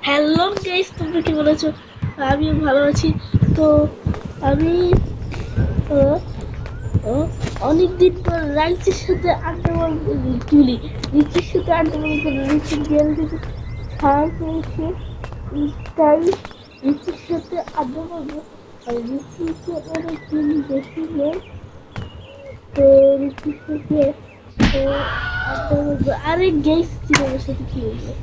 Hello guys, তোমরা কি বলেছো? আমিও ভালো আছি। তো আমি আহ, আহ, অনেকদিন পর রাইচের সাথে আড্ডা মারবো। তুলি রিচির সাথে আড্ডা মারবো। রিচির গেল থেকে ছাড় পেয়েছে, তাই রিচির সাথে আড্ডা মারবো। আর রিচিকে অনেকদিন দেখি নেই, তো রিচির সাথে আড্ডা মারবো। আরে গাইস, ছিল আমার সাথে কি বলবো,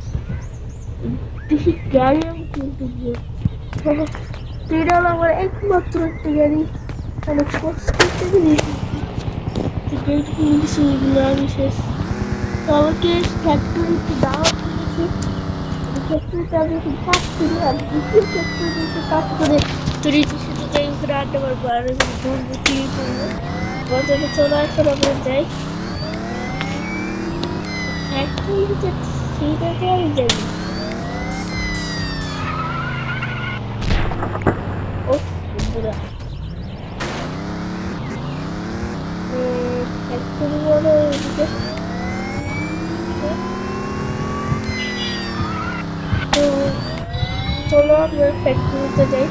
দেখি গাড়ি আমি কিনতে গিয়ে এটা হলো আমার একমাত্র একটা গাড়ি। অনেক কষ্ট করে গাড়িটা কিনে দিছি, ওইগুলো আমি শেষ। তো আমাকে ফ্যাক্টরিতে দাওয়াত দিয়েছে। ফ্যাক্টরিতে আমি এখন কাজ করি, আর দ্বিতীয় ফ্যাক্টরিতে কাজ করে তো রীতির সাথে যাই, ওখানে আড্ডা মারবো আর ওখানে ঘুরবো টিভি করবো। বাজারে চলো এখন আমরা যাই ফ্যাক্টরিতে, সেইটাকে আমি যাই। ও বন্ধুরা, ফ্যাক্টরি বলে এদিকে। তো চলো আমরা ফ্যাক্টরিতে যাই।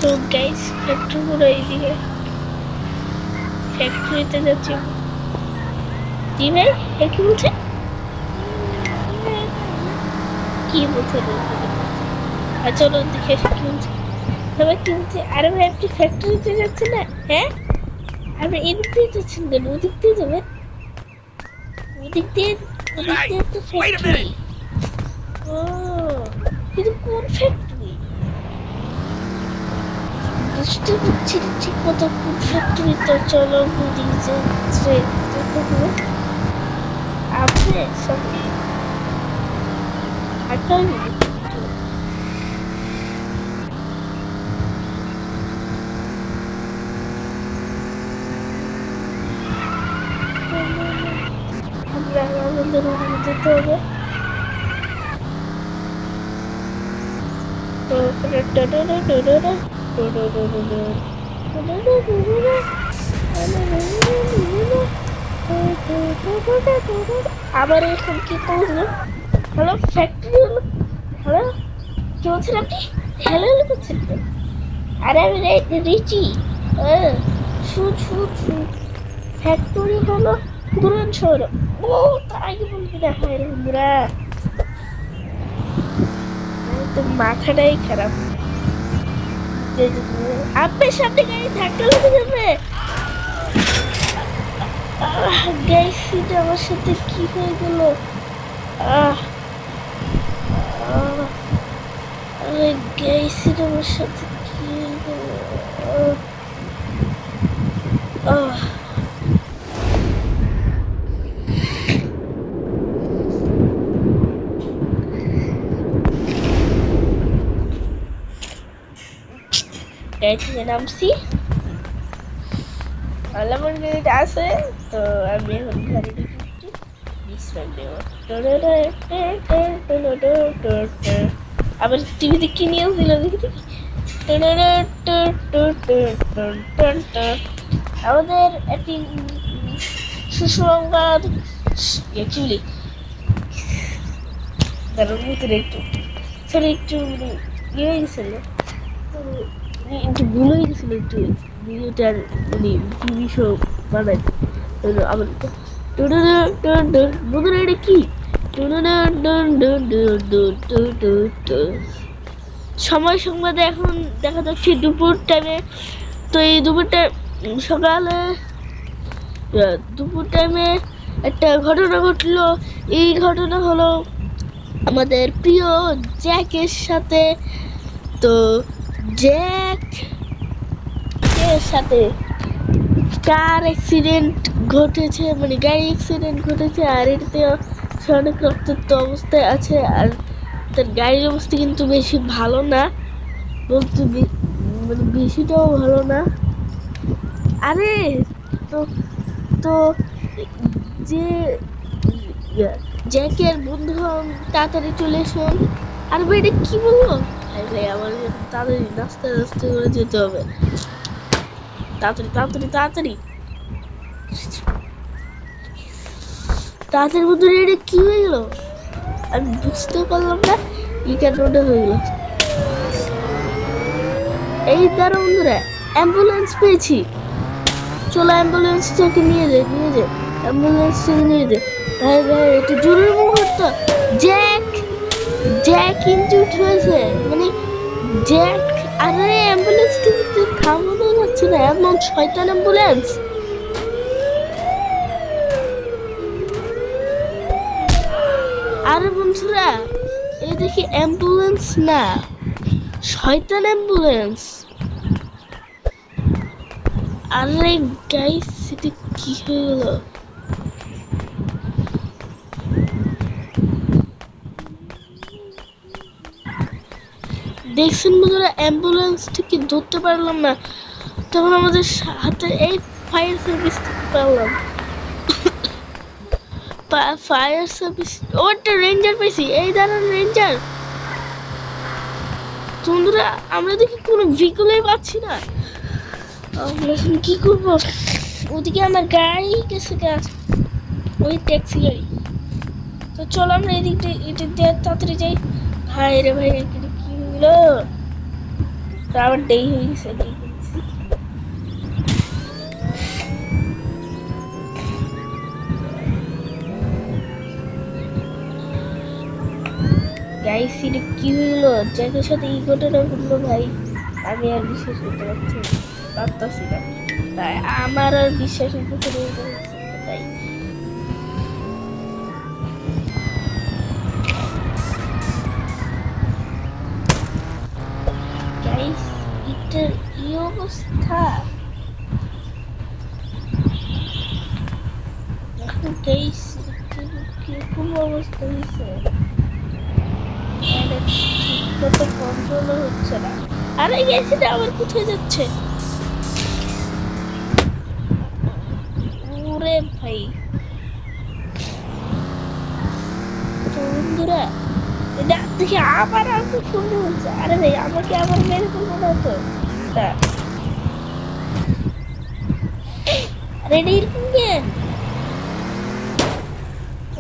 তো গাইস, ফ্যাক্টরি পুরো এইদিকে, ফ্যাক্টরিতে যাচ্ছি। জি ভাই, কি বলছে? কি বলছে? আর চলো দেখে আসি কি বলছে। তবে কি বলছে? আরে ভাই, আপনি ফ্যাক্টরিতে যাচ্ছেন না? হ্যাঁ, আপনি এদিক দিয়ে যাচ্ছেন কেন? ওদিক দিয়ে যাবেন। ওদিক দিয়ে, ওদিক দিয়ে তো ফ্যাক্টরি। ও, কিন্তু কোন ফ্যাক্টরি? বুঝতে পারছি না ঠিক মতো কোন ফ্যাক্টরি। তো চলো ওদিক যাচ্ছে যেতে হবে। আপনি সব আটটাই মিনিট। আমরা আমাদের রুমে যেতে হবে। তো আবার এখন কি করবো? হ্যালো ফ্যাক্টরি, হ্যালো, কি বলছেন আপনি? হ্যালো হ্যালো করছেন কেন? আরে আমি রিচি। শুন শুন শুন, ফ্যাক্টরি হলো পুরান শহর। ও, তার আগে বলবি না? হায় রে বন্ধুরা, তো মাথাটাই খারাপ। আপনার সামনে গাড়ি ধাক্কা লেগে যাবে। গাইস, এটা আমার সাথে কি হয়ে গেল? আহ আহ, আরে গাইস, এটা আমার সাথে কি হয়ে গেল? আহ গাড়ি থেকে নামছি, আমার গাড়িটা আছে। তো আমি এখন গাড়িটা একটু বিশ্রাম নেব। আবার টিভিতে কি নিউজ দিল দেখি দেখি। আমাদের একটি সুসংবাদ, অ্যাকচুয়ালি কারোর ভিতরে একটু সরি একটু ইয়ে হয়ে গেছিল, একটু ভুল হয়ে গেছিল একটু ভিডিওটার, মানে টিভি শো বানাইতে। আবার বন্ধুরা, এটা কি? সময় সংবাদে এখন দেখা যাচ্ছে দুপুর টাইমে। তো এই দুপুরটা সকালে, দুপুর টাইমে একটা ঘটনা ঘটলো। এই ঘটনা হলো আমাদের প্রিয় জ্যাকের সাথে। তো জ্যাক এর সাথে কার অ্যাক্সিডেন্ট ঘটেছে, মানে গাড়ি অ্যাক্সিডেন্ট ঘটেছে, আর এটাতে সে অনেক রক্তাক্ত অবস্থায় আছে। আর তার গাড়ির অবস্থা কিন্তু বেশি ভালো না, বলতে মানে বেশিটাও ভালো না। আরে, তো তো যে জ্যাকের বন্ধু তাড়াতাড়ি চলে এসুন। আর ভাই এটা কি বললো? ভাই ভাই আমার তাড়াতাড়ি নাস্তা নাস্তা করে যেতে হবে, তাড়াতাড়ি তাড়াতাড়ি তাড়াতাড়ি তাড়াতাড়ি বন্ধুরা, এটা কি হয়ে গেল? আমি বুঝতে পারলাম না কি কারণে হয়ে গেল। এই দ্বারা বন্ধুরা অ্যাম্বুলেন্স পেয়েছি, চলো অ্যাম্বুলেন্সটাকে নিয়ে যাই, অ্যাম্বুলেন্সটাকে নিয়ে যাই। ভাই ভাই এটা জরুরি মুহূর্ত, জ্যাক জ্যাক ইনজুর্ড হয়েছে, মানে জ্যাক। আরে অ্যাম্বুলেন্সটাকে থামানো যাচ্ছে না, এমন শয়তান অ্যাম্বুলেন্স। আরে বন্ধুরা এই দেখি অ্যাম্বুলেন্স না, শয়তান অ্যাম্বুলেন্স। আরে গাইস এটা কি হয়ে গেল? দেখছেন বন্ধুরা অ্যাম্বুলেন্সটাকে ধরতে পারলাম না, তখন আমাদের হাতে এই ফায়ার সার্ভিস পারলাম। ফায়ার সার্ভিস, ওটা রেঞ্জার পেয়েছি, এই দাঁড়ান রেঞ্জার। বন্ধুরা আমরা দেখি কোনো ভেহিকলই পাচ্ছি না, আমরা এখন কি করবো? ওদিকে আমার গাড়ি গেছে গাছ, ওই ট্যাক্সি গাড়ি। তো চলো আমরা এদিকটা এটা দিয়ে তাড়াতাড়ি যাই। ভাই রে ভাই এটা কি হলো? আবার দেরি হয়ে গেছে, দেরি হয়ে গেছে। গাইস এটা কি হলো? জ্যাকের সাথে এই ঘটনা ঘটলো ভাই, আমি আর বিশ্বাস করতে পারতাছি না, তাই আমার আর বিশ্বাস করতে তাই গাইস এটার এই অবস্থা। এখন গাইস কিরকম অবস্থা হয়েছে, ঠিকমতো কন্ট্রোল হচ্ছে না। আরে গেছি না, আবার কোথায় যাচ্ছে? ওরে ভাই বন্ধুরা এটা দেখি আবার আমাকে শুনতে হচ্ছে। আরে ভাই আমাকে আবার মেরে ফেলবো না তো? রেডি কেন?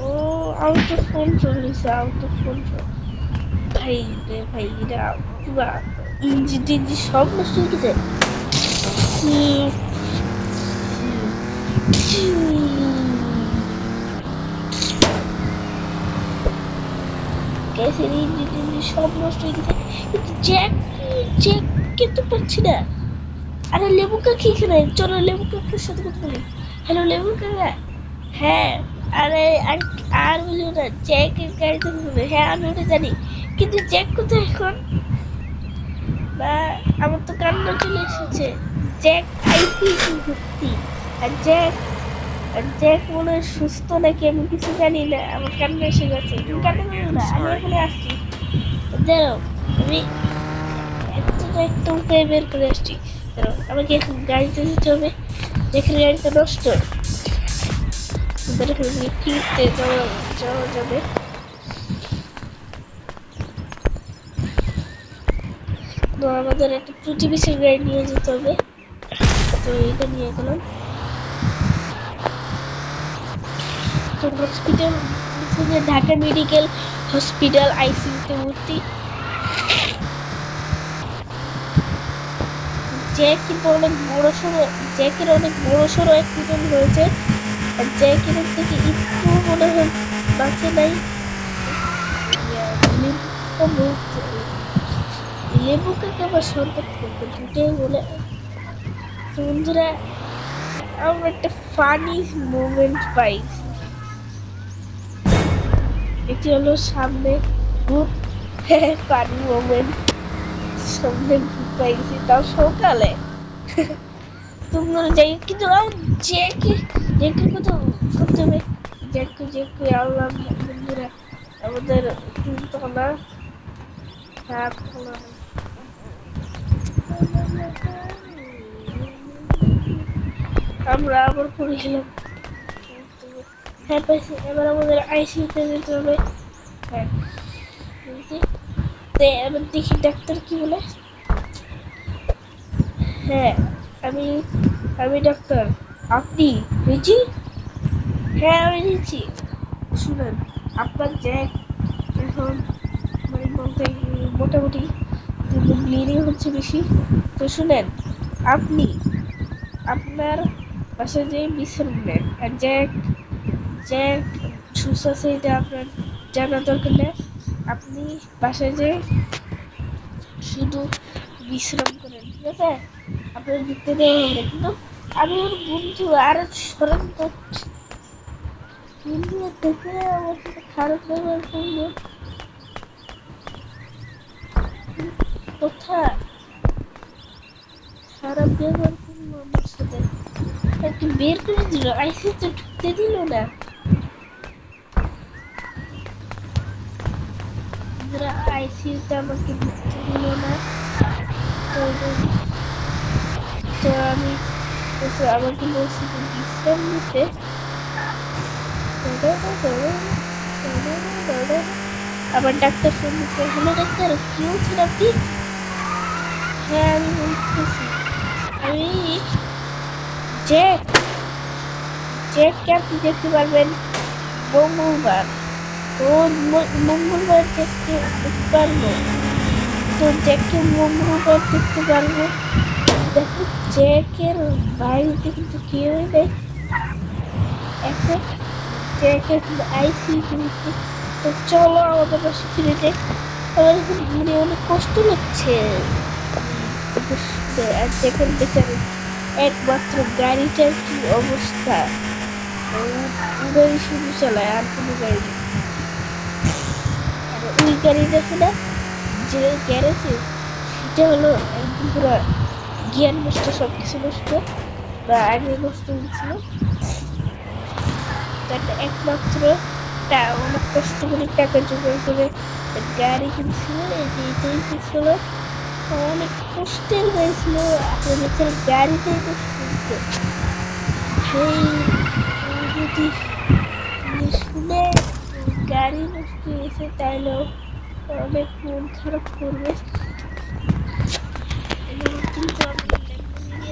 ও আউট অফ কন্ট্রোল হয়েছে, আউট অফ কন্ট্রোল। ভাই রে ভাই এটা পুরা ইঞ্জিন টিঞ্জিন সব নষ্ট হয়ে গেছে। গ্যাসের ইঞ্জিন টিঞ্জিন সব নষ্ট হয়ে গেছে, কিন্তু জ্যাককে তো পাচ্ছি না। আরে লেবু কাকি এখানে, চলো লেবু কাকির সাথে কথা বলি। হ্যালো লেবু কাকা। হ্যাঁ আরে আর বলিও না, জ্যাকের গাড়িতে ঘুরবে। হ্যাঁ আমি ওটা জানি, কিন্তু জ্যাক কোথায় এখন? বা আমার তো কান্না চলে এসেছে। জ্যাক আইসিইউ ভর্তি, আর জ্যাক মনে হয় সুস্থ নাকি আমি কিছু জানি না, আমার কান্না এসে গেছে। তুমি কান্না করো না, আমি এখানে আসছি, দাঁড়াও আমি একটা উপায় বের করে আসছি। দাঁড়াও আমাকে এখন গাড়িতে যেতে হবে, যেখানে গাড়িটা নষ্ট, ফিরতে যাওয়া যাবে। তো আমাদের একটা প্রতিবেশীর গাড়ি নিয়ে যেতে হবে, তো এটা নিয়ে গেলাম। তো হসপিটাল, ঢাকা মেডিকেল হসপিটাল আইসিইউতে ভর্তি। জ্যাকের অনেক বড় সড়ো অ্যাক্সিডেন্ট হয়েছে, আর জ্যাকের থেকে একটু মনে হয় বাঁচে নাই। লেবু কাকে আবার সরকার থেকে দুটোই বলে। বন্ধুরা আমরা একটা ফানি মোমেন্ট পাইছি, এটি হলো সামনে ভূত। ফানি মোমেন্ট, সামনে ভূত পাইছি, তাও সকালে। তোমরা যাই, কিন্তু জ্যাকে কোথাও করতে হবে। জ্যাকে আল্লাহ বন্ধুরা আমাদের তিনতলা সাততলা আমরা আবার পড়ে গেলাম। হ্যাঁ পাইছি, এবার আমাদের আইসিইউতে যেতে হবে। হ্যাঁ বুঝছি। তো এবার দেখি ডাক্তার কি বলে। হ্যাঁ আমি আমি ডাক্তার, আপনি রেজি? হ্যাঁ আমি রেজি। শুনেন, আপনার জ্যাক এখন মানে বলতে মোটামুটি কিন্তু ব্লিডিং হচ্ছে বেশি। তো শুনেন, আপনি আপনার বাসায় যে বিশ্রাম নেন, আর জ্যাক জ্যাক সুস্থ আছে এটা আপনার জানার দরকার নেই। আপনি বাসায় যে শুধু বিশ্রাম করেন, ঠিক আছে? আপনার ঢুকতে দেওয়া হবে না, কিন্তু আমি ওর বন্ধু, আর সরেন তো। বন্ধু দেখে আমার সাথে খারাপ ব্যবহার করলো। কোথায় খারাপ ব্যবহার করলো আমার সাথে, একটু বের করে দিল, আইসিতে ঢুকতে দিল না। যারা আইসিইউতে আমাকে ঢুকতে দিল না। তো তো আমি আমাকে বলছি যে বিশ্রাম নিতে। আবার ডাক্তার ফোন দিচ্ছে, হ্যালো ডাক্তার, কি বলছেন আপনি? হ্যাঁ আমি বলতেছি, আমি জ্যাক জ্যাককে আপনি দেখতে পারবেন মঙ্গলবার। তো মঙ্গলবার দেখতে পারবো, তো জ্যাককে মঙ্গলবার দেখতে পারবো। দেখো জ্যাকের বাড়িতে কিন্তু কেউ নেই এখন, জ্যাকের কিন্তু আইসিইউতে নিচ্ছে। তো চলো আমাদের বাসে ফিরে যাই। আমার এখন মনে অনেক কষ্ট লাগছে। আর জ্যাকের বেচারে একমাত্র গাড়িটার কি অবস্থা, গাড়ি শুধু চালায় আর কোনো গাড়ি নেই। আর ওই গাড়িটা না, যে গ্যারেজে, সেটা হলো একদম পুরো গিয়ার নষ্ট, সব কিছু নষ্ট, বা আগে নষ্ট হয়েছিল। তারটা একমাত্র অনেক কষ্ট করে টাকা জোগাড় করে গাড়ি কিনছিল, এই যে এটাই কিনছিল, অনেক কষ্টের হয়েছিল। বেচার গাড়িটাই নষ্ট হয়েছে। সেই যদি শুনে গাড়ি নষ্ট হয়েছে তাইলেও অনেক মন খারাপ করবে। কিন্তু আমি ল্যাম্বরগিনি,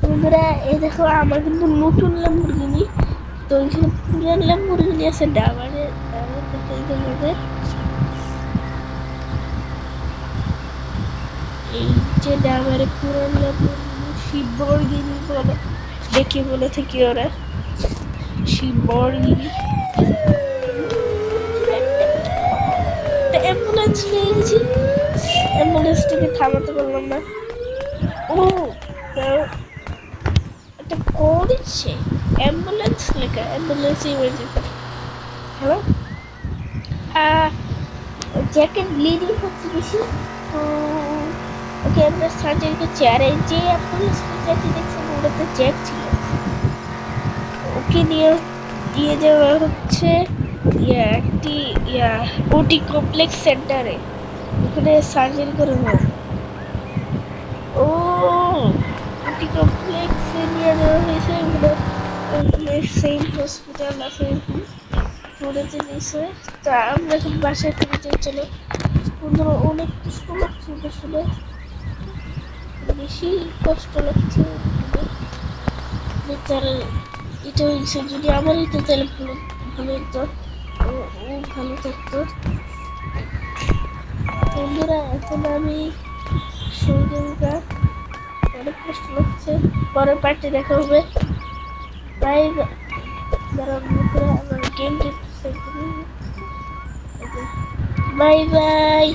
বন্ধুরা এই দেখো আমার কিন্তু নতুন ল্যাম্বরগিনি। তো এখানে পুরান ল্যাম্বরগিনি আছে, ডাবারের আমাদের এই যে ডাবারে পুরান ল্যাম্বরগিনি, শিববরগিনি বলে দেখে বলে থাকি ওরা, শিববরগিনি। অ্যাম্বুলেন্স পেয়ে গেছি, অ্যাম্বুলেন্সটাকে থামাতে পারলাম না। ও একটা কোড দিচ্ছে, অ্যাম্বুলেন্স লেখা, ambulance emergency. Hello, jacket bleeding হচ্ছে বেশি, তো ওকে আমরা সার্জারি করছি। আর এই যে অ্যাম্বুলেন্স যাকে দেখছেন ওটাতে জ্যাক ছিল, ওকে দিয়ে দেওয়া হচ্ছে একটি ওটি কমপ্লেক্স সেন্টারে, ওখানে সার্জারি করে হয়। ও ওটি কমপ্লেক্সে নিয়ে যাওয়া হয়েছে, ওগুলো সেম হসপিটাল আছে পুরোতে নিয়েছে। তা আমরা এখন বাসায় ফিরে যাই, চলো। বন্ধুরা অনেক কষ্ট লাগছে এটা শুনে, বেশি কষ্ট লাগছে। বেচারা এটা হয়েছে, যদি আমার হইতো তাহলে ভালো ভালো হতো, ও ভালো থাকতো। বন্ধুরা এখন আমি শরীরটা অনেক কষ্ট লাগছে, পরের পার্টি দেখা হবে। বাই। দাঁড়ান বন্ধুরা, আমার গেম বাই বাই।